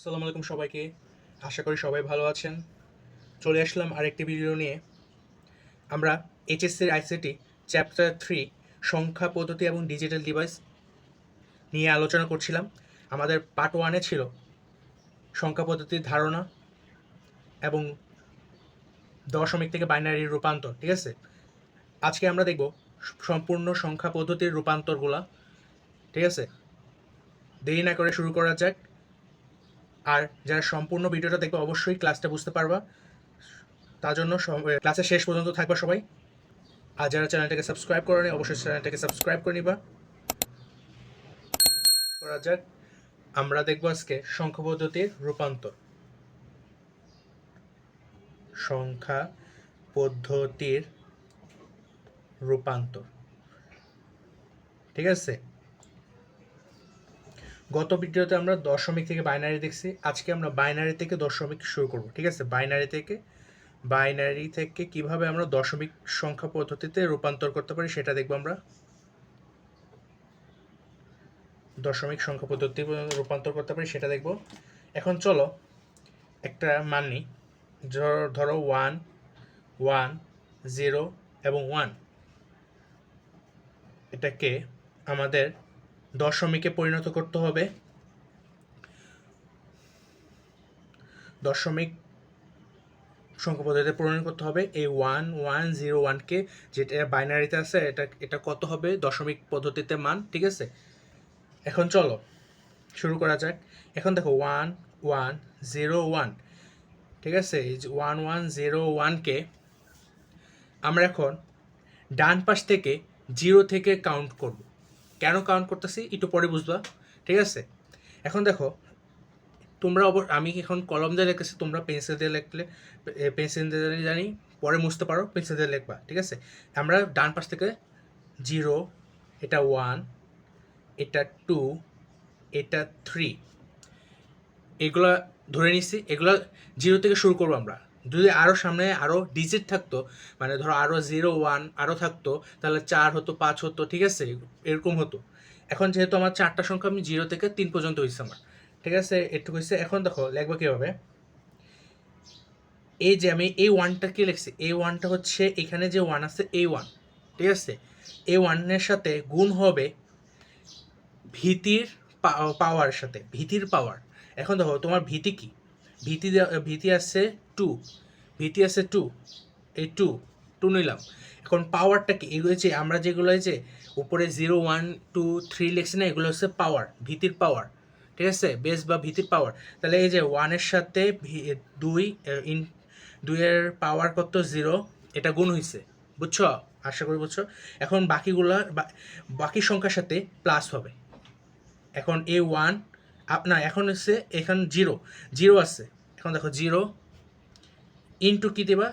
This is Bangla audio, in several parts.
আসসালামু আলাইকুম সবাইকে। আশা করি সবাই ভালো আছেন। চলে আসলাম আরেকটি ভিডিও নিয়ে। আমরা এইচএসসির আইসিটি চ্যাপ্টার 3 সংখ্যা পদ্ধতি এবং ডিজিটাল ডিভাইস নিয়ে আলোচনা করছিলাম। আমাদের পার্ট 1-এ ছিল সংখ্যা পদ্ধতির ধারণা এবং দশমিক থেকে বাইনারি রূপান্তর, ঠিক আছে? আজকে আমরা দেখব সম্পূর্ণ সংখ্যা পদ্ধতির রূপান্তরগুলা, ঠিক আছে? দেরি না করে শুরু করা যাক। আর যারা সম্পূর্ণ ভিডিওটা দেখবে অবশ্যই ক্লাসটা বুঝতে পারবা, তার জন্য ক্লাসের শেষ পর্যন্ত থাকবা সবাই। আর যারা চ্যানেলটাকে সাবস্ক্রাইব করেনি অবশ্যই চ্যানেলটাকে সাবস্ক্রাইব করে নিবা। করা যাক, আমরা দেখব আজকে সংখ্যা পদ্ধতির রূপান্তর। সংখ্যা পদ্ধতির রূপান্তর, ঠিক আছে? গত ভিডিওতে আমরা দশমিক থেকে বাইনারি দেখছি, আজকে আমরা বাইনারি থেকে দশমিক শুরু করব, ঠিক আছে? বাইনারি থেকে কিভাবে আমরা দশমিক সংখ্যা পদ্ধতিতে রূপান্তর করতে পারি সেটা দেখব আমরা। দশমিক সংখ্যা পদ্ধতি রূপান্তর করতে পারি সেটা দেখব। এখন চলো একটা মান নিই। ধরো 1, 1, 0 এবং 1, এটাকে আমাদের দশমিকে পরিণত করতে হবে। দশমিক সংখ্যা পদ্ধতিতে পরিণত করতে হবে এই 1, 1, 0, 1কে, যেটা বাইনারিতে আছে, এটা কত হবে দশমিক পদ্ধতিতে মান, ঠিক আছে? এখন চলো শুরু করা যাক। এখন দেখো 1, 1, 0, 1, ঠিক আছে? এই যে 1, 1, 0, 1কে আমরা এখন ডান পাশ থেকে 0 থেকে কাউন্ট করব। কেন কাউন্ট করতেছি একটু পরে বুঝবা, ঠিক আছে? এখন দেখো তোমরা আমি এখন কলম দিয়ে লিখতেছি, তোমরা পেন্সিল দিয়ে লিখলে পেন্সিল দিয়ে জানি পরে মুছতে পারো, পেন্সিল দিয়ে লিখবা, ঠিক আছে? আমরা ডান পাশ থেকে 0, এটা 1, এটা 2, এটা 3, এগুলা ধরে নিচ্ছি। এগুলো 0 থেকে শুরু করবো আমরা। যদি আরও সামনে আরও ডিজিট থাকতো, মানে ধরো আরও 0, 1 আরও থাকতো, তাহলে 4 হতো, 5 হতো, ঠিক আছে? এরকম হতো। এখন যেহেতু আমার 4টা সংখ্যা, আমি 0 থেকে 3 পর্যন্ত হয়েছে আমার, ঠিক আছে? একটু হয়েছে। এখন দেখো লিখবো কীভাবে। এই যে আমি এই 1টা কি লিখছি, এই 1টা হচ্ছে এখানে যে 1 আছে এই 1, ঠিক আছে? এই 1-এর সাথে গুণ হবে ভীতির পাওয়ার সাথে, ভীতির পাওয়ার। এখন দেখো তোমার ভীতি কি, ভীতি আছে 2, ভীতি আছে 2, এই 2 নিলাম। এখন পাওয়ারটা কি, এগুলো যে আমরা যেগুলো যে উপরে 0, 1, 2, 3 লিখছি না, এগুলো হচ্ছে পাওয়ার, ভীতির পাওয়ার, ঠিক আছে? বেস বা ভীতির পাওয়ার। তাহলে এই যে 1-এর সাথে 2-এর পাওয়ার কত, 0, এটা গুণ হয়েছে, বুঝছো? আশা করি বুঝছো। এখন বাকি সংখ্যার সাথে প্লাস হবে। এখন এ 1 না, এখন হচ্ছে এখানে 0 আছে। এখন দেখো 0 ইন্টু কী দেবা,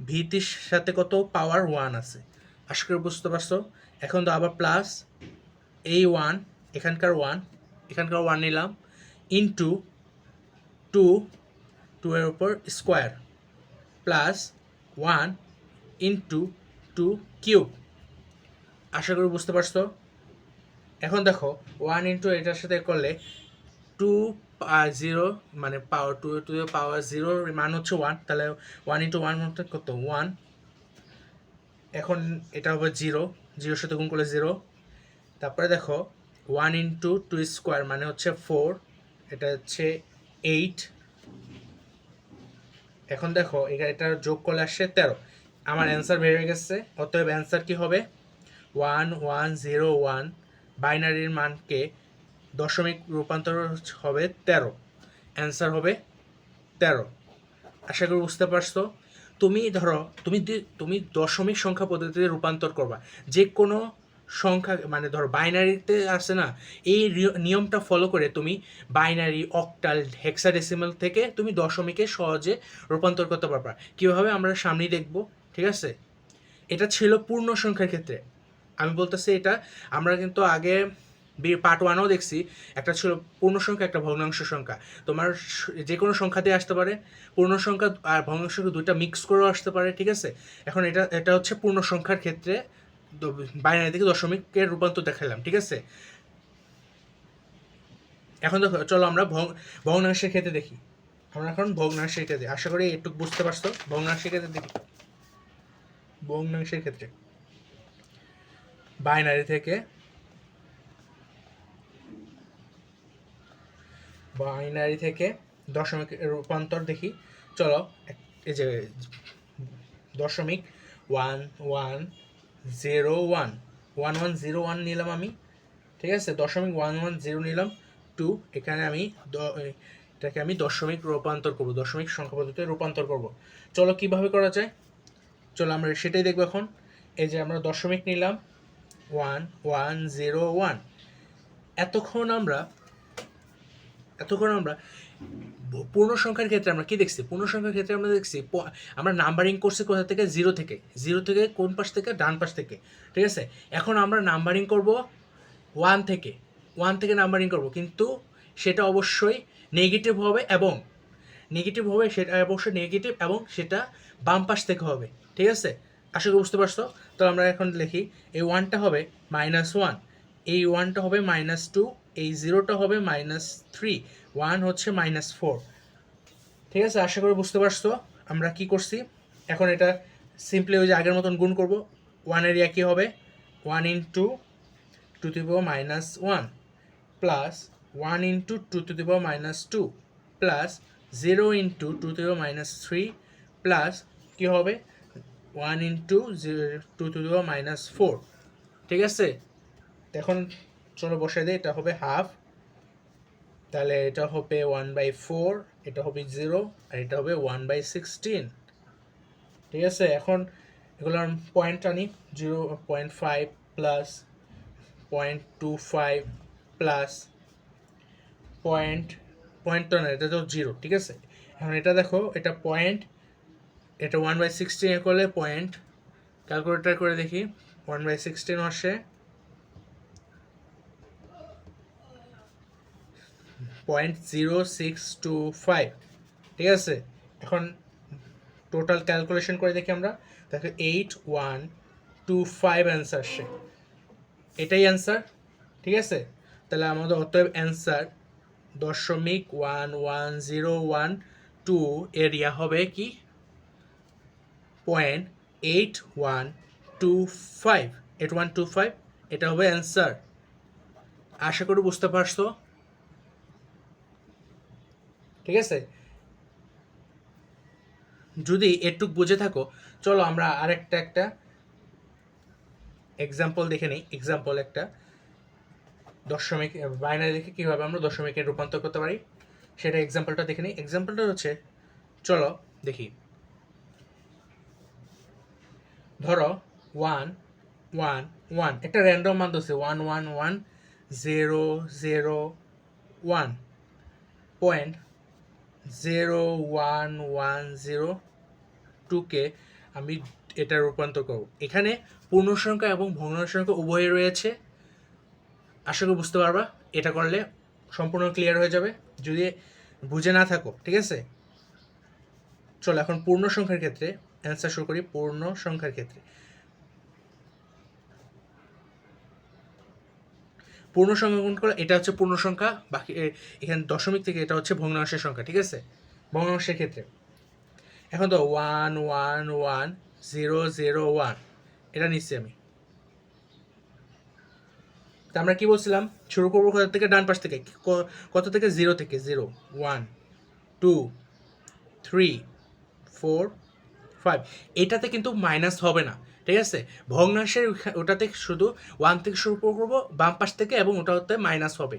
ভিটির সাথে কত পাওয়ার 1 আছে, আশা করি বুঝতে পারছো। এখন তো আবার প্লাস এই 1, এখানকার 1 নিলাম, ইন্টু 2 এর উপর স্কোয়ার, প্লাস 1 ইন্টু 2 কিউব, আশা করি বুঝতে পারছো। এখন দেখো 1 ইন্টু এটার সাথে করলে 2, 0, মানে পাওয়ার 2 পাওয়ার 0 মান হচ্ছে 1, তাহলে 1 ইন্টু 1 মানে কত, 1। এখন এটা হবে 0 সাথে গুণ করলে 0। তারপরে দেখো 1 ইন্টু 2 স্কোয়ার মানে হচ্ছে 4, এটা হচ্ছে 8। এখন দেখো এটা যোগ করলে আসছে 13। আমার অ্যান্সার বের হয়ে গেছে। অতএব অ্যান্সার কি হবে, 1, 1, 0, 1 বাইনারির মানকে দশমিক রূপান্তর হবে 13, অ্যান্সার হবে 13। আশা করি বুঝতে পারছো। তুমি ধরো তুমি দশমিক সংখ্যা পদ্ধতিতে রূপান্তর করবা যে কোনো সংখ্যা, মানে ধরো বাইনারিতে আছে না, এই নিয়মটা ফলো করে তুমি বাইনারি, অক্টাল, হেক্সাডেসিমাল থেকে তুমি দশমিকে সহজে রূপান্তর করতে পারবা। কীভাবে আমরা সামনেই দেখব, ঠিক আছে? এটা ছিল পূর্ণ সংখ্যার ক্ষেত্রে। আমি বলতেছি এটা আমরা কিন্তু আগে পার্ট 1-ও দেখছি, একটা ছিল পূর্ণ সংখ্যা, একটা ভগ্নাংশ সংখ্যা। তোমার যে কোনো সংখ্যা দিয়ে আসতে পারে, পূর্ণ সংখ্যা আর ভগ্নাংশ দুইটা মিক্স করেও আসতে পারে, ঠিক আছে? এখন এটা হচ্ছে পূর্ণ সংখ্যার ক্ষেত্রে বাইনারি থেকে দশমিকের রূপান্তর দেখালাম, ঠিক আছে? এখন দেখো চলো আমরা ভগ্নাংশের ক্ষেত্রে দেখি। আমরা এখন ভগ্নাংশের ক্ষেত্রে, আশা করি একটু বুঝতে পারছো। ভগ্নাংশের ক্ষেত্রে দেখি, ভগ্নাংশের ক্ষেত্রে বাইনারি থেকে দশমিক রূপান্তর দেখি। চলো এই যে দশমিক 1101 নিলাম আমি, ঠিক আছে। দশমিক 110 নিলাম 2, এখানে আমি এটাকে আমি দশমিক রূপান্তর করব, দশমিক সংখ্যা পদ্ধতিতে রূপান্তর করব। চলো কিভাবে করা যায়, চলো আমরা সেটাই দেখবো এখন। এই যে আমরা দশমিক নিলাম 1101। এতক্ষণ আমরা পূর্ণ সংখ্যার ক্ষেত্রে আমরা কি দেখছি? পূর্ণ সংখ্যার ক্ষেত্রে আমরা দেখছি আমরা নাম্বারিং করছি কোথা থেকে? জিরো থেকে কোন পাশ থেকে? ডান পাশ থেকে, ঠিক আছে। এখন আমরা নাম্বারিং করব ওয়ান থেকে নাম্বারিং করব, কিন্তু সেটা অবশ্যই নেগেটিভ হবে, এবং সেটা বাম পাশ থেকে হবে, ঠিক আছে। আশা করি বুঝতে পারছো। তো আমরা এখন লিখি, এই ওয়ানটা হবে -1, এই ওয়ানটা হবে -2, এই জিরোটা হবে -3, ওয়ান হচ্ছে -4, ঠিক আছে। আশা করি বুঝতে পারছো আমরা কি করছি। এখন এটা সিম্পলি ওই যে আগের মতন গুণ করব। ওয়ানের কি হবে? 1 into 2⁻1 plus 1 into 2⁻2 plus 0 into 2⁻3 plus কী হবে? 1 ইন্টু 2⁻4, ঠিক আছে। এখন চলো বসাই দিই, এটা হবে হাফ, তাহলে এটা হবে 1/4, এটা হবে 0, আর এটা হবে 1/16, ঠিক আছে। এখন এগুলোর পয়েন্ট আনি, 0.5 প্লাস 0.25 প্লাস পয়েন্ট তো না, এটা তো 0, ঠিক আছে। এখন এটা দেখো, এটা পয়েন্ট, এটা 1/16 করলে পয়েন্ট, ক্যালকুলেটার করে দেখি 1/16 আসে 0.0625, ঠিক আছে। এখন টোটাল ক্যালকুলেশন করে দেখি আমরা, দেখো 8125 অ্যান্সার আসে, এটাই অ্যান্সার, ঠিক আছে। তাহলে আমাদের অতএব অ্যান্সার 0.11012 এরিয়া হবে কি? 8125, এটা হবে অ্যান্সার। আশা করি বুঝতে পারছো, ঠিক আছে। যদি এটুক বুঝে থাকো, চলো আমরা একটা এক্সাম্পল দেখে নিই। এক্সাম্পল একটা দশমিক বাইনারি দেখে কীভাবে আমরা দশমিকে রূপান্তর করতে পারি, সেটা এক্সাম্পলটা দেখে নিই। এক্সাম্পলটা হচ্ছে, চলো দেখি। ধরো 111, একটা র্যান্ডম মান দিচ্ছে 111,001.0110 আমি এটা রূপান্তর করব। এখানে পূর্ণ সংখ্যা এবং ভগ্ন সংখ্যা উভয়ই রয়েছে, আশা করি বুঝতে পারবা। এটা করলে সম্পূর্ণ ক্লিয়ার হয়ে যাবে যদি বুঝে না থাকো, ঠিক আছে। চলো এখন পূর্ণ সংখ্যার ক্ষেত্রে অ্যান্সার শুরু করি। পূর্ণ সংখ্যার ক্ষেত্রে পূর্ণ সংখ্যা গুণ করলে এটা হচ্ছে পূর্ণ সংখ্যা, বাকি এখানে দশমিক থেকে এটা হচ্ছে ভগ্নাংশের সংখ্যা, ঠিক আছে। ভগ্নাংশের ক্ষেত্রে এখন তো 111,001 এটা নিচ্ছি আমি। তা আমরা কি বলছিলাম? শুরু করবো কোথা থেকে? ডান পাশ থেকে। কত থেকে? 0 থেকে। 0, 1, 2, 3, 4, 5। এটাতে কিন্তু মাইনাস হবে না, ঠিক আছে। ভগ্নাংশের ওটাতে শুধু 1 থেকে শুরু করবো বাম পাশ থেকে, এবং ওটা হতে মাইনাস হবে।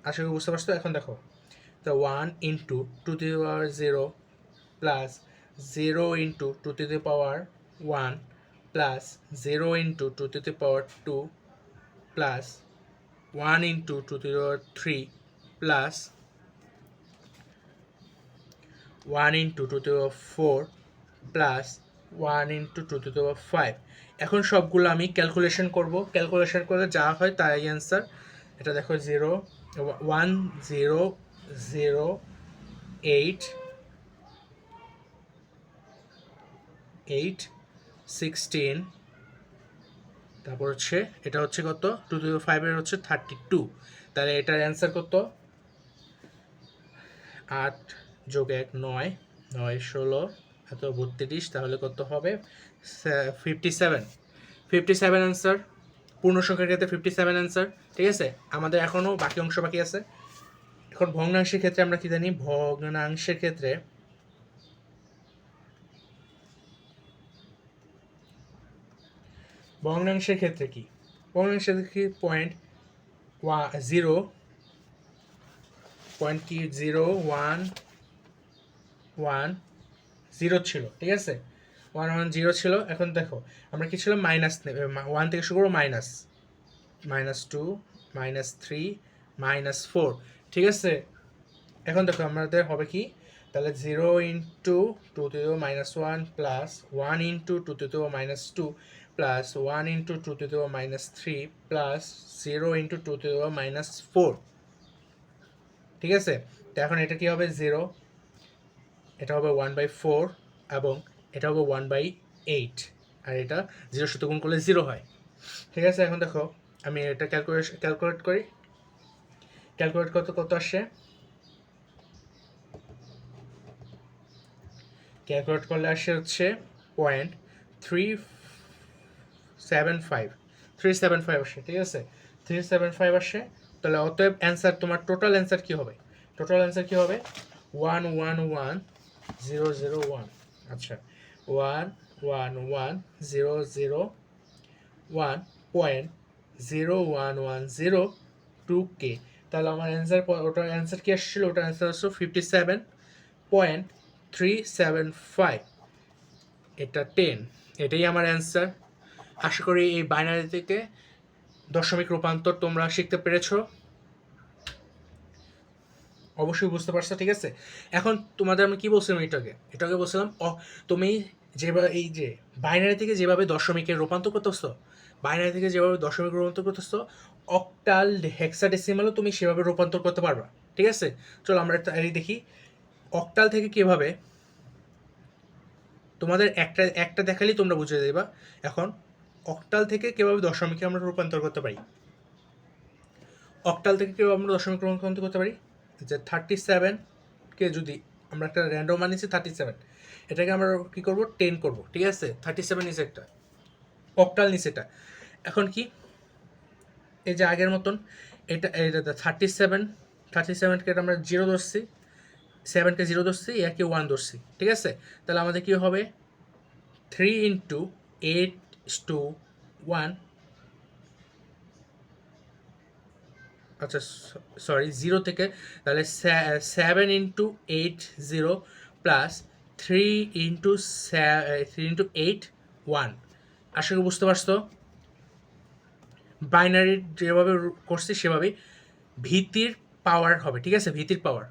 আশা করি বুঝতে পারছো। এখন দেখো, তো 1 into 2⁻0 plus 0 into 2⁻1 plus 0 into 2⁻2 plus 1 into 2⁻3 plus 1 into 2⁻4 plus 1 into 2⁻5। এখন সবগুলো আমি ক্যালকুলেশন করব। ক্যালকুলেশন করলে যা হয় তাই অ্যান্সার। এটা দেখো 1,008,16, তারপর হচ্ছে এটা হচ্ছে কত? 2⁻5 হচ্ছে 32, তাহলে এটার অ্যান্সার কত? 8 যোগ 1 9, 9 16 এত 32, তাহলে কত হবে 57, 57 অ্যান্সার। পূর্ণ সংখ্যার ক্ষেত্রে 57 অ্যান্সার। ঠিক আছে, আমাদের এখনও বাকি অংশ বাকি আছে। এখন ভগ্নাংশের ক্ষেত্রে আমরা কি জানি? ভগ্নাংশের ক্ষেত্রে কি? ভগ্নাংশের কি পয়েন্ট 0, পয়েন্ট কি 0 1 1 0 ছিল। ঠিক আছে, 1 1 0 ছিল। এখন দেখো আমরা কি ছিল, মাইনাস 1 থেকে শুরু করবো, -2 -3 -4। ঠিক আছে, এখন দেখো আমাদের হবে কি, তাহলে 0 into 2⁻1 plus 1 into 2⁻2 plus 1 into 2⁻3 plus 0 into 2⁻4। ঠিক আছে, তো এখন এটা কি হবে 0, এটা হবে 1/4 এবং এটা হবে 1/8, আর এটা 0 সাথে গুণ করলে 0 হয়। ঠিক আছে, এখন দেখো আমি এটা ক্যালকুলেট করি। ক্যালকুলেট করতে কত আসে? ক্যালকুলেট করলে আসে হচ্ছে 0.375 আসে। ঠিক আছে, 375 আসে। তাহলে অতএব অ্যান্সার, তোমার টোটাল অ্যান্সার কি হবে? টোটাল অ্যান্সার কি হবে? 111001। আচ্ছা, 111001.01102K। তাহলে আমার অ্যান্সার, ওটার অ্যান্সার কি আসছিল? ওটার অ্যান্সার হচ্ছে 57.375। এটা 10, এটাই আমার অ্যান্সার। আশা করি এই বাইনারি থেকে দশমিক রূপান্তর তোমরা শিখতে পেরেছো, অবশ্যই বুঝতে পারছো। ঠিক আছে, এখন তোমাদের আমি কি বলছিলাম? এটাকে বলছিলাম তুমি যেভাবে এই যে বাইনারি থেকে যেভাবে দশমিকের রূপান্তর করতেছো, অক্টাল হেক্সাডেসিমালও তুমি সেভাবে রূপান্তর করতে পারবা। ঠিক আছে, চলো আমরা এই দেখি অক্টাল থেকে কিভাবে। তোমাদের একটা দেখালেই তোমরা বুঝে যাবা। এখন অক্টাল থেকে কিভাবে দশমিকে আমরা রূপান্তর করতে পারি। অক্টাল থেকে কিভাবে আমরা দশমিক রূপান্তর করতে পারি, যে 37কে যদি আমরা একটা র্যান্ডম মানিয়েছি 37, এটাকে আমরা কী করবো, 10 করবো। ঠিক আছে, 37 নিচে একটা, অক্টাল নিচে এটা। এখন কি, এই যে আগের মতন এটা 37কে আমরা 0 ধরছি, 7কে 0 ধরছি, একে 1 ধরছি। ঠিক আছে, তাহলে আমাদের কী হবে, 3 × 8:1। আচ্ছা সরি, 0 থেকে, তাহলে 7 × 8 0 প্লাস 3 × 8 1। আশা করি বুঝতে পারছো। বাইনারি যেভাবে করছি সেভাবেই ভিত্তির পাওয়ার হবে। ঠিক আছে, ভিত্তির পাওয়ার।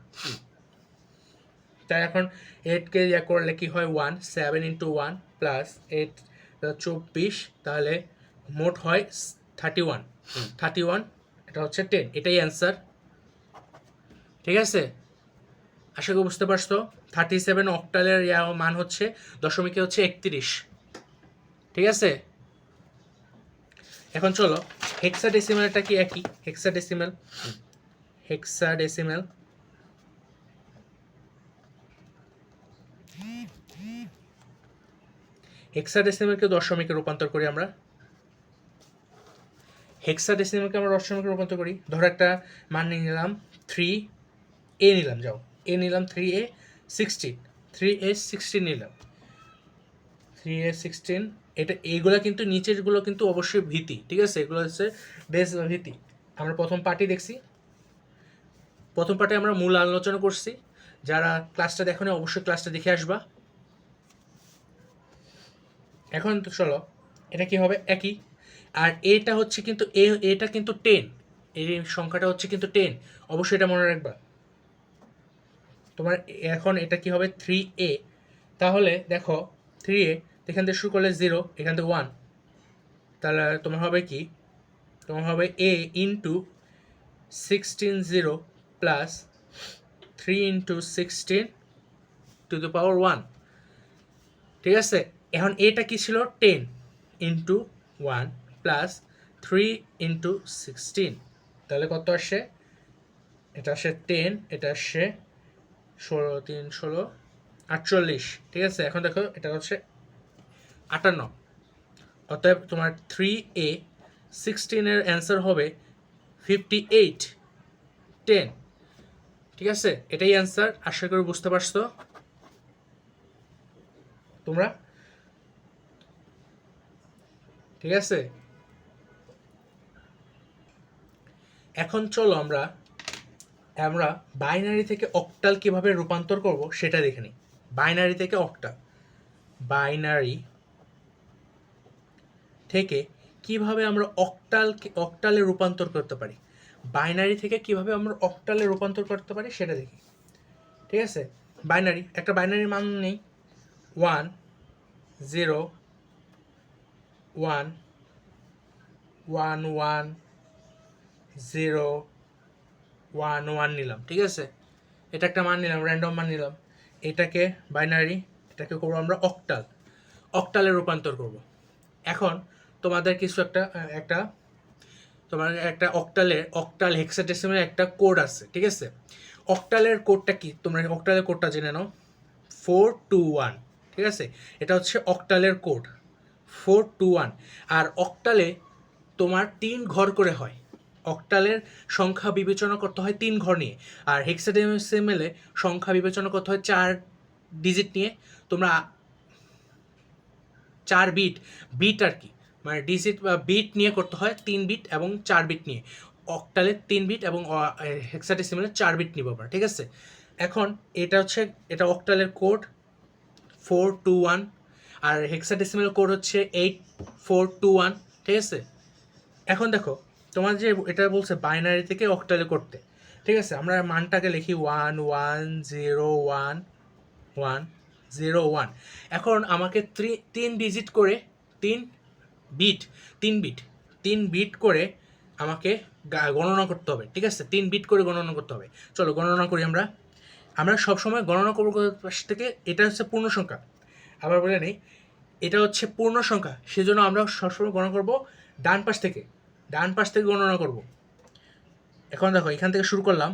তাই এখন 8কে করলে কি হয়, 1, 7 × 1 প্লাস 8 24, তাহলে মোট হয় 31। এটা হচ্ছে 10, এটাই অ্যান্সার। ঠিক আছে, আশা করি বুঝতে পারছো। 37 অক্টালের মান হচ্ছে, দশমিকে হচ্ছে 31। ঠিক আছে, এখন চলো হেক্সাডেসিমালটা কি একই। হেক্সাডেসিমালকে দশমিকে রূপান্তর করি আমরা। দশমিকে রূপান্তর করি। ধরো একটা মান নিয়ে নিলাম 3a নিলাম, যাও a নিলাম 3a 16 নিলাম 3a 16। এটা এইগুলো কিন্তু নিচেরগুলো কিন্তু অবশ্যই ভীতি। ঠিক আছে, এগুলো হচ্ছে বেস ভীতি। আমরা প্রথম পার্টে আমরা মূল আলোচনা করছি। যারা ক্লাসটা দেখো না, অবশ্যই ক্লাসটা দেখে আসবা। এখন তো চলো, এটা কি হবে, একই। আর এটা হচ্ছে কিন্তু এটা কিন্তু 10, এই সংখ্যাটা হচ্ছে কিন্তু 10, অবশ্যই এটা মনে রাখবা। তোমার এখন এটা কি হবে, 3a। তাহলে দেখো 3a এখান থেকে শুরু করলে 0, এখান থেকে 1, তাহলে তোমার হবে কি, তোমার হবে a into 16 0 plus 3 × 16 to the power 1। ঠিক আছে, এখন এটা কি ছিল, 10 × 1 প্লাস 3 × 16, তাহলে কত আসে, এটা আসে 10, এটা আসে 16 48, ঠিক আছে। এখন দেখো এটা হচ্ছে 58, অতএব তোমার 3a 16 অ্যান্সার হবে 58 10, ঠিক আছে। এটাই অ্যান্সার, আশা করি বুঝতে পারছো তোমরা, ঠিক আছে। এখন চলো আমরা আমরা বাইনারি থেকে অক্টাল কিভাবে রূপান্তর করব সেটা দেখে নিই। বাইনারি থেকে অক্টাল, বাইনারি থেকে কিভাবে আমরা অক্টালে রূপান্তর করতে পারি, বাইনারি থেকে কিভাবে আমরা অক্টালে রূপান্তর করতে পারি সেটা দেখি, ঠিক আছে। বাইনারি, একটা বাইনারির মান নেই 1 0 1 1 1 0 1 1 নিলাম, ঠিক আছে। এটা একটা মান নিলাম, র্যান্ডম মান নিলাম। এটাকে বাইনারি, এটাকে করবো আমরা অক্টালে রূপান্তর করব। এখন তোমাদের কিছু একটা তোমার একটা অক্টাল হেক্সাডেসিমালের একটা কোড আছে, ঠিক আছে। অক্টালের কোডটা কি, তোমরা অক্টালের কোডটা জেনে নাও, 421, ঠিক আছে। এটা হচ্ছে অক্টালের কোড 421। আর অক্টালে তোমার 3 ঘর করে হয়, অক্টালের সংখ্যা বিবেচনা করতে হয় 3 ঘর নিয়ে, আর হেক্সাডেসিমেলে সংখ্যা বিবেচনা করতে হয় 4 ডিজিট নিয়ে। তোমরা 4 বিট, বিট আর কি, মানে ডিজিট বা বিট নিয়ে করতে হয় 3 বিট এবং 4 বিট নিয়ে। অক্টালে 3 বিট এবং হেক্সাডেসিমেলে 4 বিট নিব আমরা, ঠিক আছে। এখন এটা অক্টালের কোড 421, আর হেক্সাডেসিমেল কোড হচ্ছে 8421, ঠিক আছে। এখন দেখো তোমার যে এটা বলছে বাইনারি থেকে অক্টালে করতে, ঠিক আছে। আমরা মানটাকে লিখি 1 1 0 1 1 0 1। এখন আমাকে 3 ডিজিট করে 3 বিট 3 বিট করে আমাকে গণনা করতে হবে, ঠিক আছে। 3 বিট করে গণনা করতে হবে। চলো গণনা করি আমরা। আমরা সবসময় গণনা করবো পাশ থেকে, এটা হচ্ছে পূর্ণ সংখ্যা, আবার বলে নেই, এটা হচ্ছে পূর্ণ সংখ্যা, সেজন্য আমরা সবসময় গণনা করব ডান পাশ থেকে গণনা করব। এখন দেখো এখান থেকে শুরু করলাম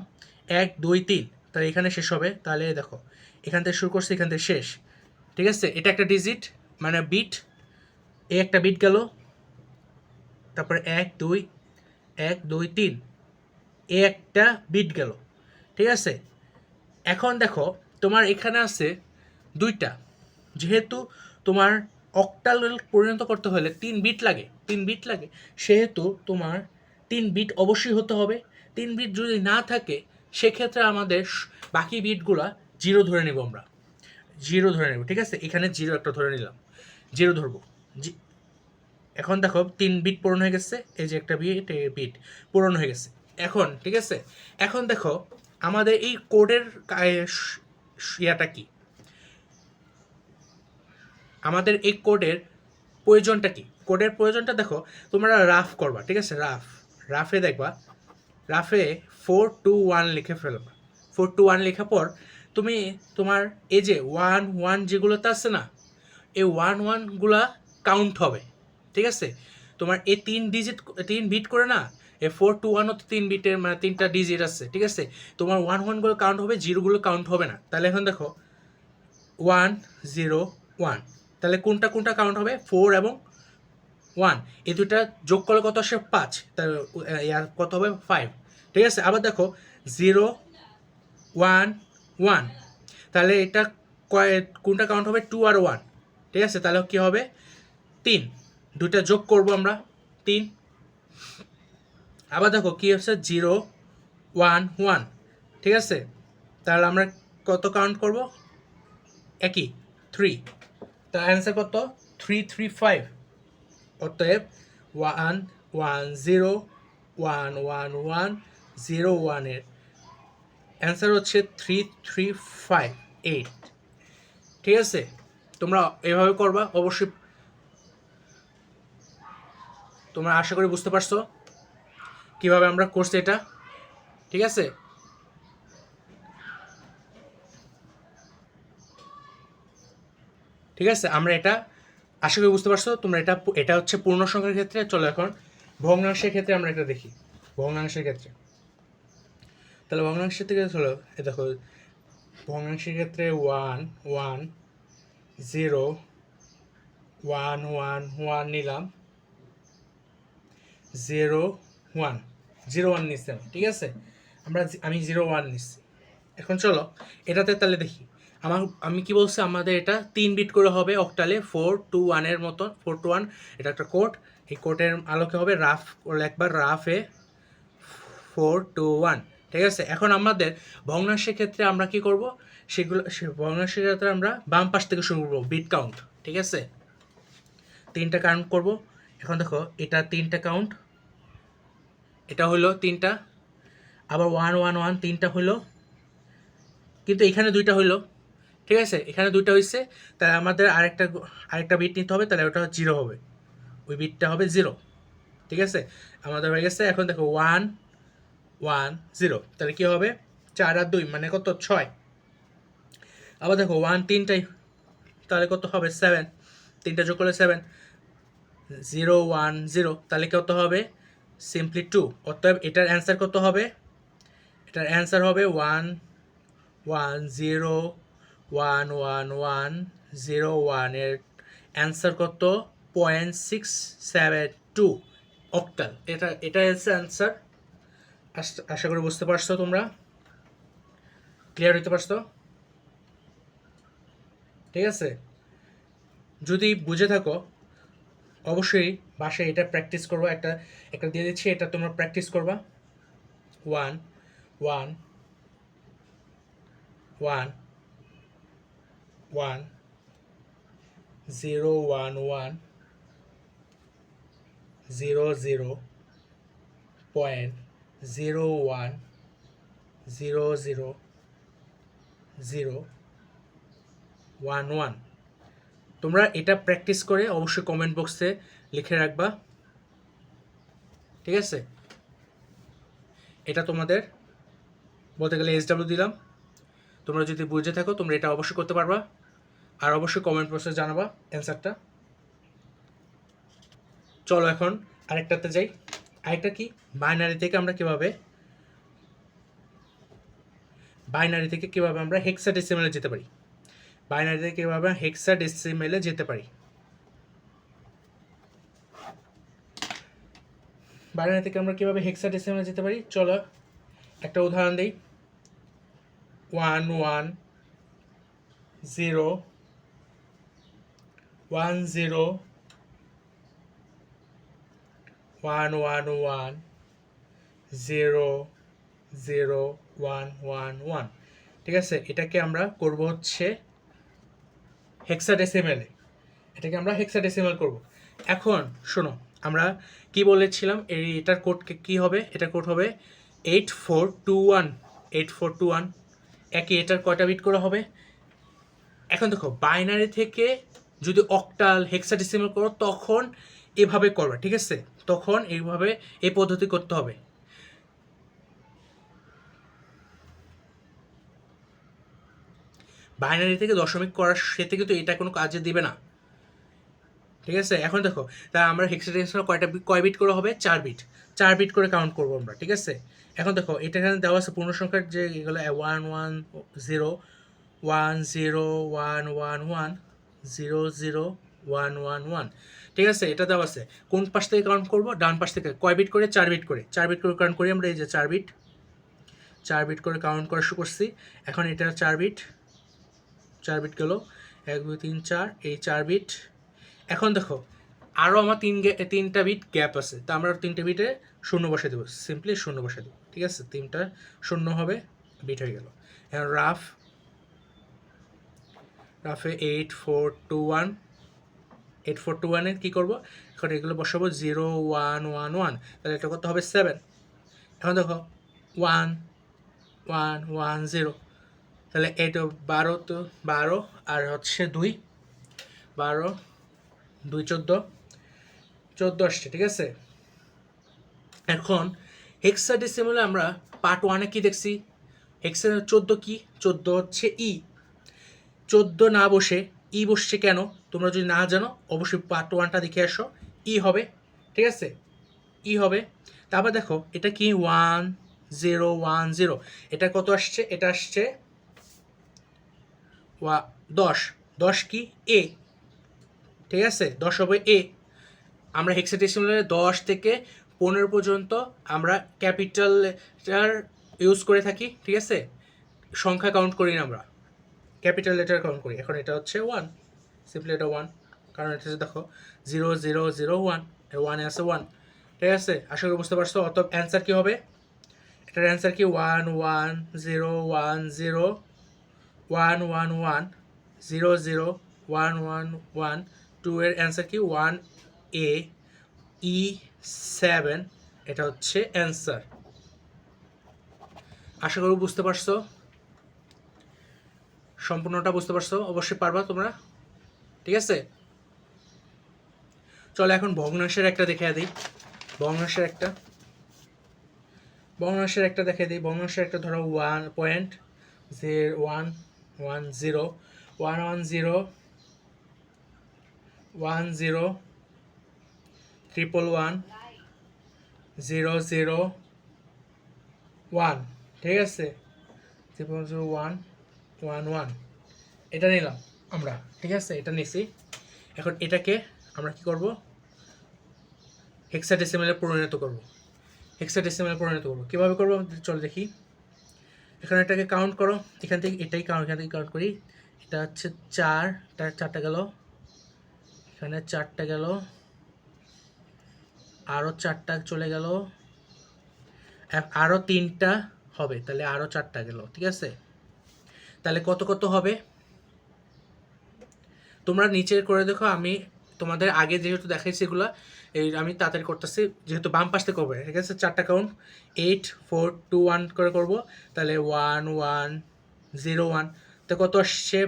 1 2 3, তাহলে এখানে শেষ হবে। তাহলে দেখো এখান থেকে শুরু করছি, এখান থেকে শেষ, ঠিক আছে। এটা একটা ডিজিট মানে বিট, এ একটা বিট গেল, তারপরে 1 2 1 2 3, এ একটা বিট গেল, ঠিক আছে। এখন দেখো তোমার এখানে আছে 2টা, যেহেতু তোমার অক্টাল পরিণত করতে হলে 3 বিট লাগে, সেহেতু তোমার 3 বিট অবশ্যই হতে হবে। 3 বিট যদি না থাকে সেক্ষেত্রে আমাদের বাকি বিটগুলা জিরো ধরে নেব, আমরা জিরো ধরে নেব, ঠিক আছে। এখানে জিরো একটা ধরে নিলাম, জিরো ধরবো। এখন দেখো 3 বিট পূরণ হয়ে গেছে, এই যে একটা বিট পূরণ হয়ে গেছে এখন, ঠিক আছে। এখন দেখো আমাদের এই কোডের ইয়াটা কি, আমাদের এই কোডের প্রয়োজনটা কি, কোডের প্রয়োজনটা দেখো, তোমরা রাফ করবা, ঠিক আছে। রাফে দেখবা, রাফে 421 লিখে ফেলবা। 421 লেখার পর তুমি তোমার এই যে 1 1 যেগুলোতে আছে না, এই 1 1গুলা কাউন্ট হবে, ঠিক আছে। তোমার এই 3 বিট করে না, এই 421ও তো 3 বিটের মানে 3টা ডিজিট আছে, ঠিক আছে। তোমার 1 1গুলো কাউন্ট হবে, জিরোগুলো কাউন্ট হবে না। তাহলে এখন দেখো 1 0 1, তাহলে কোনটা কোনটা কাউন্ট হবে, 4 এবং 1, এই দুটা যোগ করলে কত আসে 5, তাহলে কত হবে 5, ঠিক আছে। আবার দেখো 0 1 1, তাহলে এটা কোনটা কাউন্ট হবে, 2 আর 1, ঠিক আছে। তাহলে কি হবে 3, দুইটা যোগ করব আমরা 3। আবার দেখো কি হচ্ছে 0 1 1, ঠিক আছে। তাহলে আমরা কত কাউন্ট করব, একই 3, তার অ্যান্সার কত 3 3 5। অতএব 1 1 0 1 1 1 0 1 এর অ্যান্সার হচ্ছে 3 3 5 8, ঠিক আছে। তোমরা এভাবে করবা অবশ্যই, তোমরা আশা করি বুঝতে পারছো কিভাবে আমরা করছি এটা, ঠিক আছে। ঠিক আছে, আমরা এটা আশা করি বুঝতে পারছো তোমরা। এটা হচ্ছে পূর্ণ সংখ্যার ক্ষেত্রে। চলো এখন ভগ্নাংশের ক্ষেত্রে আমরা এটা দেখি, ভগ্নাংশের ক্ষেত্রে। তাহলে ভগ্নাংশের থেকে চলো, দেখো ভগ্নাংশের ক্ষেত্রে 1 1 0 1 1 1 নিলাম, 0 1 0 1 নিচ্ছি, ঠিক আছে। আমি 0 1 নিচ্ছি। এখন চলো এটাতে তাহলে দেখি আমি কি বলছি, আমাদের এটা 3 বিট করে হবে অক্টালে, 4 2 1 এর মতো, 4 2 1। এটা একটা কোড, এই কোডের আলোকে হবে রাফ একবার রাফে 4 2 1, ঠিক আছে। এখন আমাদের ভগ্নাংশের ক্ষেত্রে আমরা কি করব, ভগ্নাংশের ক্ষেত্রে আমরা বাম পাশ থেকে শুরু করবো, বিট কাউন্ট, ঠিক আছে। 3টা কাউন্ট করব। এখন দেখো এটা 3টা কাউন্ট, এটা হলো 3টা, আবার 1 1 1 3টা হলো, কিন্তু এখানে 2টা হইলো, ঠিক আছে। এখানে 2টা হয়েছে, তাহলে আমাদের আরেকটা বিট নিতে হবে, তাহলে ওটা 0 হবে, ওই বিটটা হবে 0, ঠিক আছে। আমাদের হয়ে গেছে। এখন দেখো 1 1 0, তাহলে কি হবে 4 আর 2 মানে কত 6। আবার দেখো 1 3টাই, তাহলে কত হবে 7, 3টা যোগ করলে 7, 0 1 0, তাহলে কত হবে সিম্পলি 2। অতএব এটার অ্যান্সার কত হবে, এটার অ্যান্সার হবে 1 1 0 1 1 1 0 1 এর অ্যান্সার কত 0.672 অক্টাল। এটা হচ্ছে অ্যান্সার। আশা করি বুঝতে পারছো, তোমরা ক্লিয়ার হইতে পারছো, ঠিক আছে। যদি বুঝে থাকো অবশ্যই বাসায় এটা প্র্যাকটিস করবো, একটা একটা দিয়ে দিচ্ছি, এটা তোমরা প্র্যাকটিস করবা। 1 1 1 1 0 1 1 0 0 পয়েন্ট 0 1 0 0 0 1 1। তোমরা এটা প্র্যাকটিস করে অবশ্যই কমেন্ট বক্সে লিখে রাখবা, ঠিক আছে। এটা তোমাদের বলতে গেলে SW দিলাম। তোমরা যদি বুঝে থাকো তোমরা এটা অবশ্যই করতে পারবা, আর অবশ্যই কমেন্ট বক্সে জানাবা অ্যান্সারটা। চলো এখন আরেকটাতে যাই। আরেকটা কি, বাইনারি থেকে আমরা হেক্সাডেসিমেলে যেতে পারি। বাইনারি থেকে কীভাবে হেক্সাডেসিমেলে যেতে পারি, বাইনারি থেকে আমরা কীভাবে হেক্সাডেসিমেলে যেতে পারি, চলো একটা উদাহরণ দিই। 1 1 0 1 0 1 1 1 0 0 1 1 1, ঠিক আছে। এটাকে আমরা করব হচ্ছে হেক্সাডেসিমেলে, এটাকে আমরা হেক্সাডেসিমেল করব। এখন শোনো, আমরা কি বলেছিলাম, এটার কোড কি হবে, এটার কোড হবে 8421 8421। একই এটার কয়টা বিট করে হবে। এখন দেখো বাইনারি থেকে যদি অক্টাল হেক্সাডেসিমেল করো তখন এভাবে করবে, ঠিক আছে। তখন এইভাবে এই পদ্ধতি করতে হবে। বাইনারি থেকে দশমিক করার সাথে কিন্তু এটা কোনো কাজে দিবে না, ঠিক আছে। এখন দেখো তা আমরা হেক্সাডেসিমেল কয় বিট করে হবে, 4 বিট, 4 বিট করে কাউন্ট করবো আমরা, ঠিক আছে। এখন দেখো এটা এখানে দেওয়া আছে পূর্ণ সংখ্যার যে এগুলো 1 1 0 1 0 1 1 1 0 0 1 1 1, ঠিক আছে। এটা দেওয়া আছে। কোন পাশ থেকে কাউন্ট করবো, ডান পাশ থেকে। কয় বিট করে, 4 বিট করে, 4 বিট করে কাউন্ট করি আমরা। এই যে 4 বিট, 4 বিট করে কাউন্ট করা শুরু করছি। এখন এটা 4 বিট, 4 বিট গেল, 1 2 3 4, এই 4 বিট। এখন দেখো আরও আমার 3টা বিট গ্যাপ আছে, তা আমরা 3টে বিটে শূন্য বসে দেবো, সিম্পলি শূন্য বসে দেবো, ঠিক আছে। 3টা শূন্য হবে, বিট হয়ে গেল। এখন রাফে 8421 8421-এ কী করবো, এখন এগুলো বসাবো 0 1 1 1, তাহলে এটা কত হবে 7। এখন দেখো 1 1 1 0, তাহলে এটা 12, তো 12 আর হচ্ছে 2 12 2 14 আসছে, ঠিক আছে। এখন হেক্সাডেসিমেলে আমরা পার্ট 1-এ কী দেখছি, হেক্সা 14 কি, 14 হচ্ছে 14 না বসে বসছে কেন, তোমরা যদি না জানো অবশ্যই পার্ট 1টা দেখে আসো। হবে, ঠিক আছে, হবে। তারপর দেখো এটা কি 1 0 1 0, এটা কত আসছে, এটা আসছে 10, 10 কি এ, ঠিক আছে, 10 হবে এ। আমরা হেক্সাডেসিমালে 10 থেকে 15 পর্যন্ত আমরা ক্যাপিটাল লেটার ইউজ করে থাকি, ঠিক আছে, সংখ্যা কাউন্ট করি না আমরা, ক্যাপিটাল লেটার কাউন্ট করি। এখন এটা হচ্ছে 1, সিম্পলি এটা 1, কারণ এটা দেখো 0 0 0 1, 1 আছে 1, ঠিক আছে। আশা করি বুঝতে পারছো। অতএব অ্যান্সার কি হবে, এটার অ্যান্সার কি 1 1 0 1 0 1 1 1 0 0 1 1 1 2 এর অ্যান্সার কি 1 এ ই 7, এটা হচ্ছে অ্যান্সার। আশা করি বুঝতে পারছো, সম্পূর্ণটা বুঝতে পারছো, অবশ্যই পারবা তোমরা, ঠিক আছে। চলো এখন ভগ্নাংশের একটা দেখে দিই, ভগ্নাংশের একটা দেখে দিই। ভগ্নাংশের একটা ধরো 1.0 1 0 0 1, ঠিক আছে, 1 1 1, এটা নিলাম আমরা, ঠিক আছে, এটা নিছি। এখন এটাকে আমরা কি করব, হেক্সাডেসিমালে পরিণত করব। কিভাবে করব চলো দেখি। এখানে এটাকে কাউন্ট করো, এখান থেকে এখান থেকে কাউন্ট করি। এটা হচ্ছে 4, 4টা গেল, এখানে 4টা গেল, আরও 4টা চলে গেল, আরও 3টা হবে, তাহলে আরও 4টা গেল, ঠিক আছে। তাহলে কত কত হবে তোমরা নিচে করে দেখো। আমি তোমাদের আগে যেহেতু দেখাইছি এগুলো, এই আমি তাড়াতাড়ি করতেছি, যেহেতু বাম পাশ থেকে করবে, ঠিক আছে। 4টা কাউন্ট 8 4 2 1 করে করবো, তাহলে 1 1 0 1, তো কত আসছে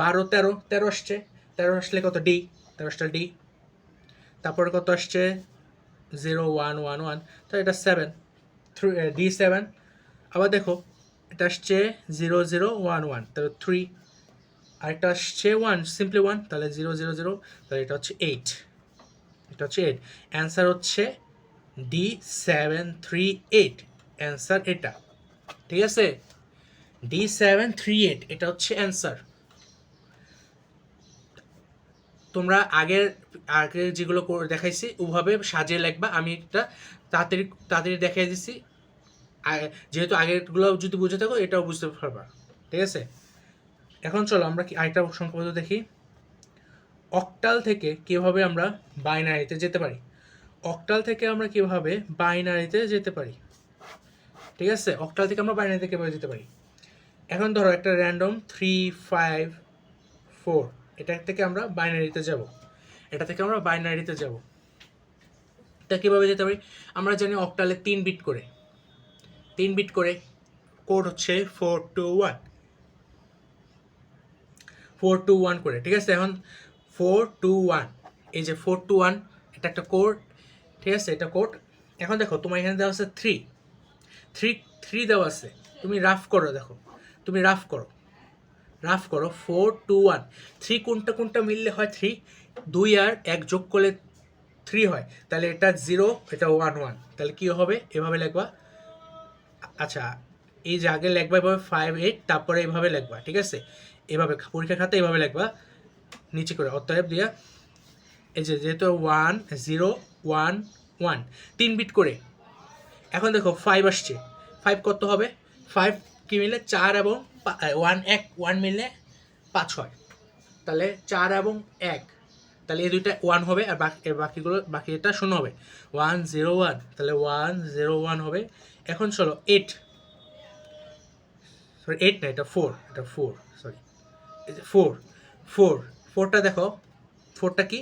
12 13 13 আসছে, 13 আসলে কত ডি, 13টা ডি। তারপরে কত আসছে 0 1 1 1, তো এটা 7 ডি 7। আবার দেখো এটা আসছে 0 0 1 1, তাহলে 3, আরেকটা আসছে 1, সিম্পলি 1, তাহলে 0 0 0, তাহলে এটা হচ্ছে 8, এটা হচ্ছে 8। অ্যান্সার হচ্ছে D738, অ্যান্সার এটা, ঠিক আছে, D738, এটা হচ্ছে অ্যান্সার। তোমরা আগের আগের যেগুলো দেখাইছি ওভাবে সাজিয়ে লিখবা, আমি এটা তাড়াতাড়ি তাড়াতাড়ি দেখাই দিছি, যেহেতু আগেরগুলো যদি বুঝে থাকো এটাও বুঝতে পারবা, ঠিক আছে। এখন চলো আমরা কি আরেকটা সংখ্যা দেখি। অক্টাল থেকে কিভাবে আমরা বাইনারিতে যেতে পারি, ঠিক আছে, অক্টাল থেকে আমরা বাইনারিতে কিভাবে যেতে পারি। এখন ধরো একটা র্যান্ডম 3 5 4, এটা থেকে আমরা বাইনারিতে যাব, এটা কীভাবে যেতে পারি। আমরা জানি অক্টালে 3 বিট করে কোড হচ্ছে 421 করে, ঠিক আছে। এখন 421, এই যে 421, এটা একটা কোড, ঠিক আছে, এটা কোড। এখন দেখো তোমার এখানে দেওয়া আছে 3 দেওয়া আছে, তুমি রাফ করো, দেখো তুমি রাফ করো 421, 3 কোনটা মিললে হয় 3, 2 আর 1 যোগ করলে 3 হয়, তাহলে এটা 0, এটা 1 1, তাহলে কী হবে, এভাবে লিখবা। আচ্ছা, এই যে আগে লিখবা এভাবে 5 8, তারপরে এভাবে লিখবা, ঠিক আছে, এভাবে পরীক্ষার খাতে এভাবে লিখবা নিচে করে, অতএব দিয়া এই যে যেহেতু 1 0 1 1, 3 বিট করে। এখন দেখো 5 আসছে, 5 কত হবে, 5 কি মিলে 4 এবং 1 মিলে 5 হয়, তাহলে 4 এবং 1, তাহলে এই দুইটা 1 হবে, আর বাকি এটা 0 হবে, 1 0 1, তাহলে 1 0 1 হবে। এখন চলো 8 না, এটা 4, সরি, এই যে 4টা দেখো, 4টা কি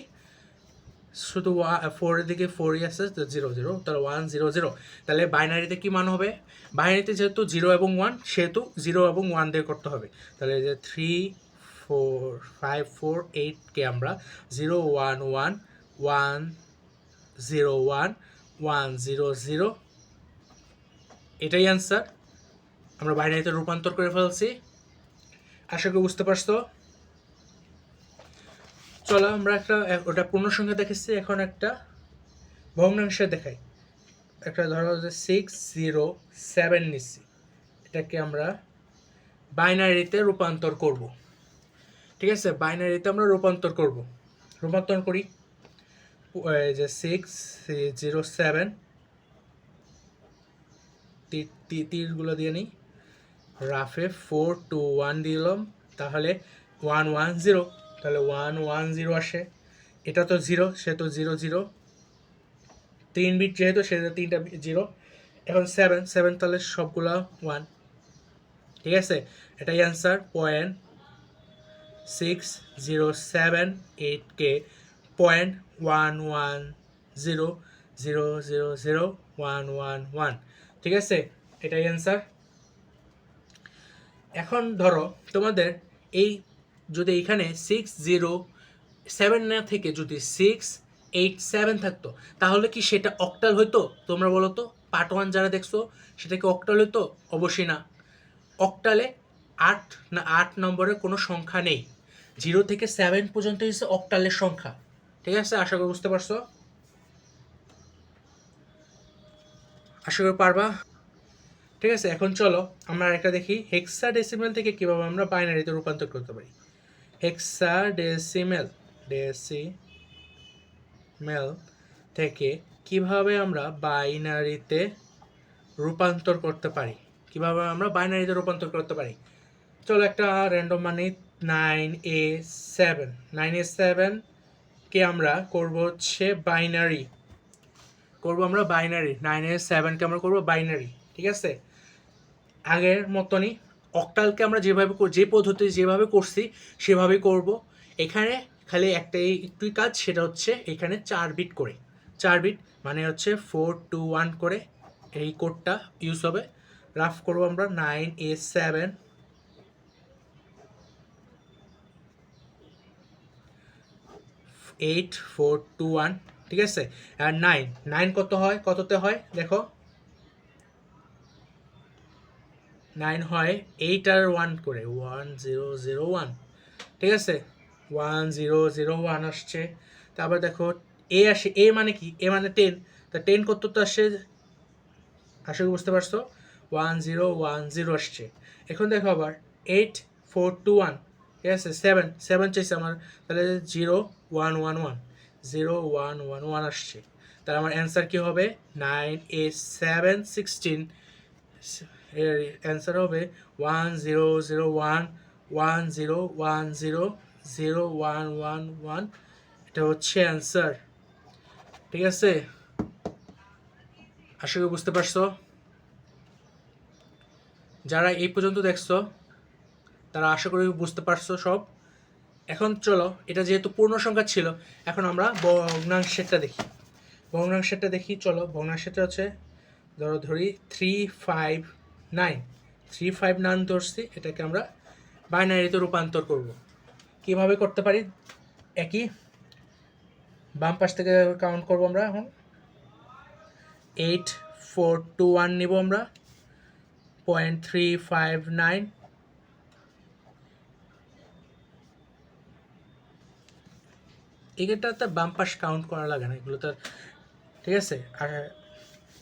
শুধু 4 এর দিকে 4ই আছে, 0 0, তাহলে 1 0 0, তাহলে বাইনারিতে কি মান হবে, বাইনারিতে যেহেতু 0 এবং 1, সেহেতু 0 এবং 1 দিয়ে করতে হবে, তাহলে যে 3 4 5 4 8 কে আমরা 0 1 1 1 0 1 1 0 0, এটাই অ্যান্সার। আমরা বাইনারিতে রূপান্তর করে ফেলছি, আশা করি বুঝতে পারছো। চলো আমরা ওটা পূর্ণ সংখ্যা দেখেছি, এখন একটা ভগ্নাংশে দেখাই। একটা ধরো যে 6 0 7 নিচ্ছি, এটাকে আমরা বাইনারিতে রূপান্তর করব। ঠিক আছে, বাইনারিতে আমরা রূপান্তর করি। যে 607 তীরগুলো দিয়ে নিই, রাফে 421 দিলাম, তাহলে 110, তাহলে 110 আসে। এটা তো 0, সে তো 00, 3 বিট যেহেতু সেটা 3টা 0। এখন 7 তাহলে সবগুলা 1। ঠিক আছে, এটাই অ্যান্সার। 0.6078কে 0.1100000111। ঠিক আছে, এটাই অ্যান্সার। এখন ধরো তোমাদের এই যদি এখানে 607 না থেকে যদি 687 থাকতো, তাহলে কি সেটা অক্টাল হইতো? তোমরা বলো তো, পার্ট 1 যারা দেখছো, সেটা কি অক্টাল হইতো? অবশ্যই না। অক্টালে 8 নম্বরের কোনো সংখ্যা নেই। 0 থেকে 7 পর্যন্ত হচ্ছে অক্টালের সংখ্যা। ঠিক আছে, আশা করি বুঝতে পারছো, আশা করি পারবা। ঠিক আছে, এখন চলো আমরা একটা দেখি হেক্সাডেসিমেল থেকে কিভাবে আমরা বাইনারিতে রূপান্তর করতে পারি। হেক্সাডেসিমেল থেকে কিভাবে আমরা বাইনারিতে রূপান্তর করতে পারি। চলো একটা র্যান্ডম মানে 9A7 কে আমরা করব হচ্ছে বাইনারি, 9A7 কে আমরা করব বাইনারি। ঠিক আছে, আগের মতনই অক্টালকে আমরা যে পদ্ধতি যেভাবে করছি সেভাবেই করব। এখানে খালি একটুই কাজ, সেটা হচ্ছে এখানে 4 বিট করে, 4 বিট মানে হচ্ছে 421 করে এই কোডটা ইউজ হবে। রাফ করবো আমরা 9A7 8421। ঠিক আছে, আর 9 কততে হয় দেখো, 9 হয় 8 আর 1 করে 1001। ঠিক আছে, 1001 আসছে। তারপর দেখো এ আসে, এ মানে কি, এ মানে 10, তা 10 কত তো আসে, আশা করি বুঝতে পারছো, 1010 আসছে। এখন দেখো আবার 8421। ঠিক আছে, 7 চাইছে আমার, তাহলে 0111 আসছে। তাহলে আমার অ্যান্সার কি হবে, 9A7 16, এর অ্যান্সার হবে 100110100111। এটা হচ্ছে অ্যান্সার। ঠিক আছে, আশা করি বুঝতে পারছো। যারা এই পর্যন্ত দেখছো তারা আশা করি বুঝতে পারছো সব। এখন চলো, এটা যেহেতু পূর্ণ সংখ্যা ছিল, এখন আমরা ভগ্নাংশেরটা দেখি। চলো, ভগ্নাংশটা হচ্ছে ধরি 359 ধরছি, এটাকে আমরা বাইনারিতে রূপান্তর করব। কিভাবে করতে পারি, একই বাম পাশ থেকে কাউন্ট করব আমরা। এখন 8421 নিব আমরা, 0.359। এটাতে বাম পাশ কাউন্ট করা লাগে না, এগুলো তো। ঠিক আছে, আর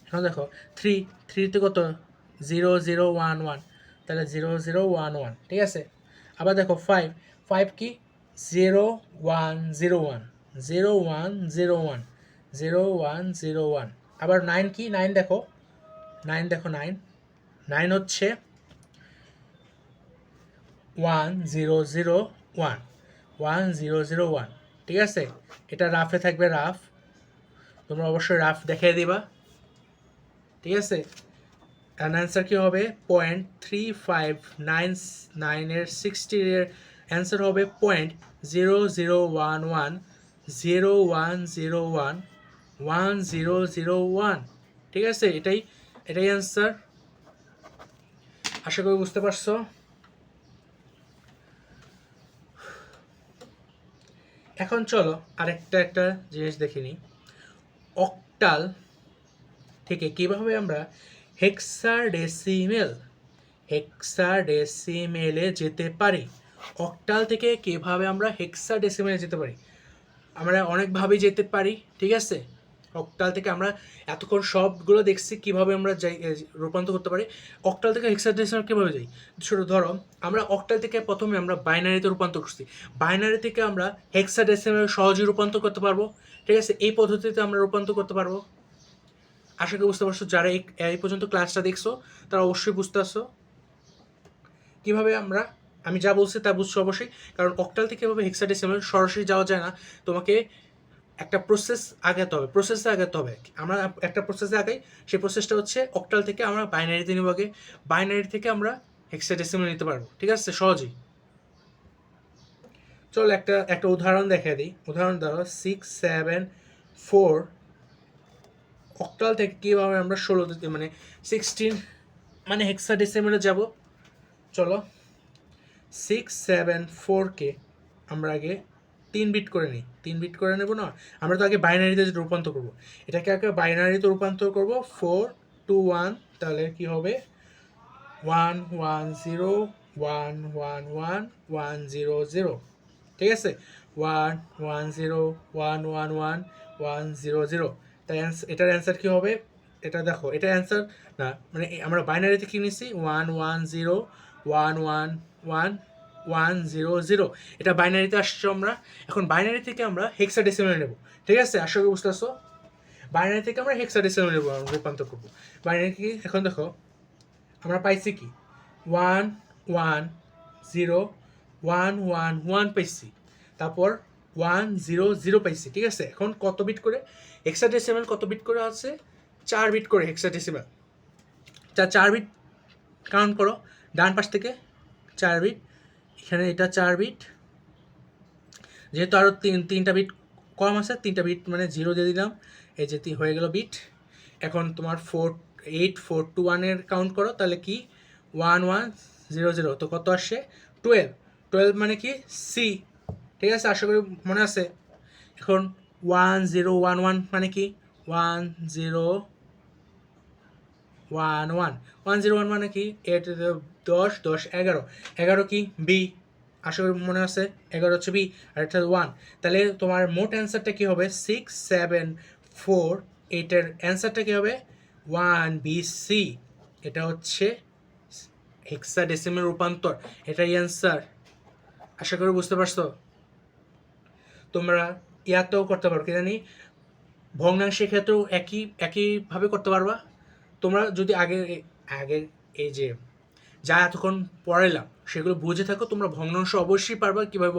এখন দেখো 3তে কত, 0011, তাহলে 0011। ঠিক আছে, আবার দেখো 5 কি, 0101, আবার 9 কি, 9 দেখো, 9 হচ্ছে 1001। ঠিক আছে, এটা রাফে থাকবে, তোমরা অবশ্যই রাফ দেখিয়ে দিবা। ঠিক আছে, অ্যান্সার কি হবে, 0.3599 এর 60 এর অ্যান্সার হবে 0.0011011001। ঠিক আছে, এটাই অ্যান্সার। আশা করি বুঝতে পারছো। এখন চলো একটা জিনিস দেখে নিই, অক্টাল থেকে কিভাবে আমরা হেক্সাডেসিমেলে যেতে পারি। অক্টাল থেকে কিভাবে আমরা হেক্সাডেসিমেলে যেতে পারি, আমরা অনেকভাবেই যেতে পারি। ঠিক আছে, অক্টাল থেকে আমরা এতক্ষণ সবগুলো দেখছি কীভাবে আমরা যাই রূপান্তর করতে পারি। অক্টাল থেকে হেক্সাডেসিমাল কীভাবে যাই, ধরো আমরা অক্টাল থেকে প্রথমে আমরা বাইনারিতে রূপান্তর করছি, বাইনারি থেকে আমরা হেক্সাডেসিমাল সহজেই রূপান্তর করতে পারবো। ঠিক আছে, এই পদ্ধতিতে আমরা রূপান্তর করতে পারবো। আশা করি বুঝতে পারছো, যারা এই পর্যন্ত ক্লাসটা দেখছো তারা অবশ্যই বুঝতে পারছো কীভাবে আমি যা বলছি তা বুঝছো অবশ্যই। কারণ অক্টাল থেকে এভাবে হেক্সাডেসিমাল সরাসরি যাওয়া যায় না, তোমাকে একটা প্রসেসে আগাতে হবে। আমরা একটা প্রসেসে আগাই, সেই প্রসেসটা হচ্ছে অক্টাল থেকে আমরা বাইনারিতে নিব আগে, বাইনারি থেকে আমরা হেক্সাডেসিমাল নিতে পারবো। ঠিক আছে, সহজেই। চলো একটা উদাহরণ দেখিয়ে দিই। উদাহরণ ধরো 674 অক্টাল থেকে কীভাবে আমরা 16 মানে 16 মানে হেক্সাডেসিমালে যাব। চলো 674কে আমরা আগে 3 বিট করে নিই। 3 বিট করে নেব না, আমরা তো আগে বাইনারিতে রূপান্তর করব। এটাকে আগে বাইনারিতে রূপান্তর করব 4 2 1, তাহলে কি হবে 1 1 0 1 1 1 1 0 0। ঠিক আছে, 1 1 0 1 1 1 1 0 0। তাই এটার অ্যান্সার কী হবে, এটা দেখো, এটার অ্যান্সার না, মানে আমরা বাইনারিতে কী নিছি 1 1 0 1 1 1 1 0 0। এটা বাইনারিতে আসছে। আমরা এখন বাইনারি থেকে আমরা হেক্সাডেসিমাল নেব। ঠিক আছে, আশা করি বুঝতে পারছো। বাইনারি থেকে আমরা হেক্সাডেসিমাল নেব, রূপান্তর করবো। বাইনারি কি, এখন দেখো আমরা পাইছি কি 1 1 0 1 1 1 পাইছি, তারপর 1 0 0 পাইছি। ঠিক আছে, এখন কত বিট করে হেক্সাডেসিমাল, কত বিট করে আছে 4 বিট করে হেক্সাডেসিমাল। 4 বিট কাউন্ট করো ডান পাশ থেকে, 4 বিট, এখানে এটা 4 বিট, যেহেতু আরও তিনটা বিট কম আছে, 3টা বিট মানে 0 দিয়ে দিলাম, এই যে হয়ে গেল বিট। এখন তোমার 4 8 4 2 1 কাউন্ট করো, তাহলে কি 1 1 0 0, তো কত আসছে 12 12 মানে কি সি। ঠিক আছে, আশা করি মনে আছে। এখন 1 0 1 1 মানে কি 1 0 1 1 1 0 1 মানে কি 8 10 10 11 11 কি বি, আশা করি মনে আছে, 11 হচ্ছে বি, আর এটা 1। তাহলে তোমার মোট অ্যান্সারটা কী হবে 6 7 4, এটার অ্যান্সারটা কী হবে 1 বি সি। এটা হচ্ছে হেক্সাডেসিমাল রূপান্তর, এটাই অ্যান্সার। আশা করি বুঝতে পারছো। তোমরা ইয়াতেও করতে পারো, কি জানি ভগ্নাংশের ক্ষেত্রেও একইভাবে করতে পারবা। তোমরা যদি আগে এই যে যা এতক্ষণ পড়াইলাম সেগুলো বুঝে থাকো, তোমরা ভগ্নাংশ অবশ্যই পারবা কীভাবে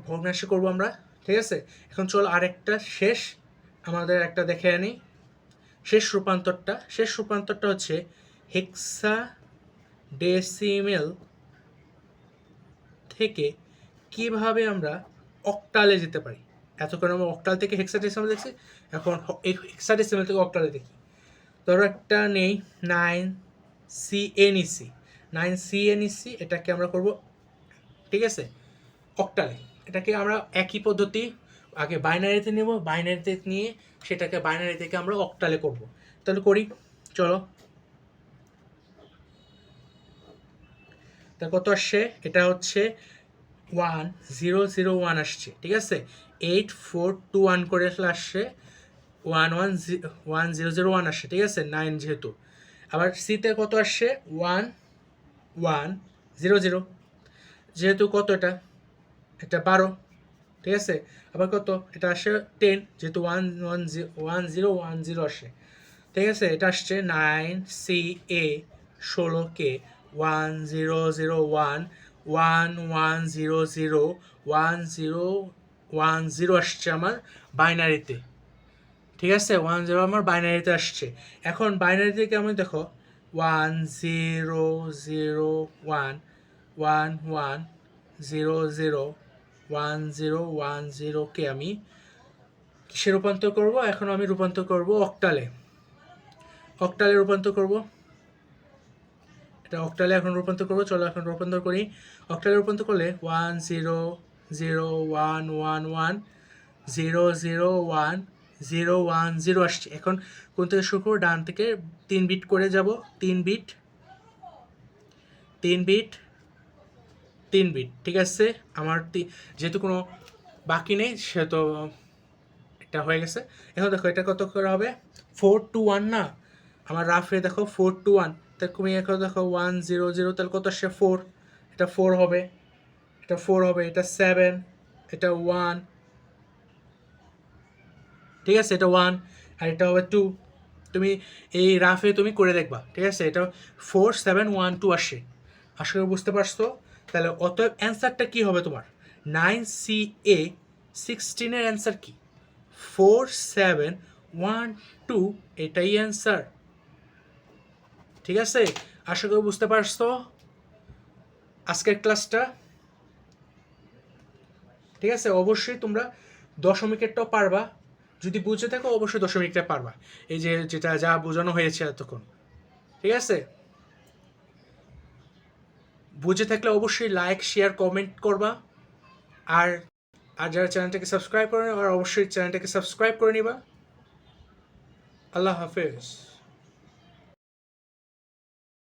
ভগ্নাংশে করবো আমরা। ঠিক আছে, এখন চলো আরেকটা আমাদের একটা দেখে আনি। শেষ রূপান্তরটা হচ্ছে হেক্সাডেসিমেল থেকে কিভাবে আমরা অক্টালে যেতে পারি। এতক্ষণ আমরা অক্টাল থেকে হেক্সাডেসিমেল দেখছি, এখন হেক্সাডেসিমেল থেকে অক্টালে দেখি। ধরো একটা নেই 9CNEC, এটাকে আমরা করব, ঠিক আছে, অক্টালে। এটাকে আমরা একই পদ্ধতি, আগে বাইনারিতে নেব, বাইনারিতে নিয়ে সেটাকে বাইনারি থেকে আমরা অক্টালে করব। তাহলে করি, চলো। তা কত আসছে, এটা হচ্ছে 1 0 0 1 আসছে। ঠিক আছে, 8 4 2 1 করে আসছে, 1 1 1 0 0 1 আসছে। ঠিক আছে, 9 যেহেতু। আবার সিতে কত আসছে 1 1 0 0, যেহেতু কত এটা 12। ঠিক আছে, আবার কত এটা আসছে 10, যেহেতু 1 1 0 1 0 আসে। ঠিক আছে, এটা আসছে 9CA 16K 1 0 0 1 1 1 0 0 1 0 1 0 আসছে আমার বাইনারিতে। ঠিক আছে, 1 0 আমার বাইনারিতে আসছে। এখন বাইনারি থেকে আমি দেখো 1 0 0 1 1 1 0 0 1 0 1 0কে আমি কিসে রূপান্তর করব, এখন আমি রূপান্তর করব অক্টালে রূপান্তর করব। এটা অক্টালে এখন রূপান্তর করবো। চলো এখন রূপান্তর করি। অক্টালে রূপান্তর করলে 1 0 0 1 1 1 0 0 1 0 1 0 আসছে। এখন কোন থেকে শুরু করবো, ডান থেকে 3 বিট করে যাব, 3 বিট 3 বিট 3 বিট। ঠিক আছে, আমার যেহেতু কোনো বাকি নেই সেহেতু এটা হয়ে গেছে। এখন দেখো এটা কত করে হবে, 4 to 1 না, আমার রাফে দেখো 4 to 1, তাহলে তুমি এখন দেখো 1 0 0, তাহলে কত আসছে 4, এটা 4 হবে, এটা 4 হবে, এটা 7, এটা 1, ঠিক আছে, এটা 1, আর এটা হবে 2। তুমি এই রাফে তুমি করে দেখবা, ঠিক আছে, এটা 4 7 1 2 আসে, আশা করি বুঝতে পারছো। তাহলে অতএব অ্যান্সারটা কি হবে তোমার, 9CA 16-এর অ্যান্সার কি, 4 7 1 2, এটাই অ্যান্সার। ঠিক আছে, আশা করি বুঝতে পারছো আজকের ক্লাসটা। ঠিক আছে, অবশ্যই তোমরা দশমিকেরটাও পারবা, যদি বুঝে থাকো অবশ্যই দশমিকটা পারবা, এই যে যেটা যা বোঝানো হয়েছে এতক্ষণ। ঠিক আছে, বুঝে থাকলে অবশ্যই লাইক শেয়ার কমেন্ট করবা, আর আর যারা চ্যানেলটাকে সাবস্ক্রাইব করে আর অবশ্যই চ্যানেলটাকে সাবস্ক্রাইব করে নিবা। আল্লাহ হাফেজ।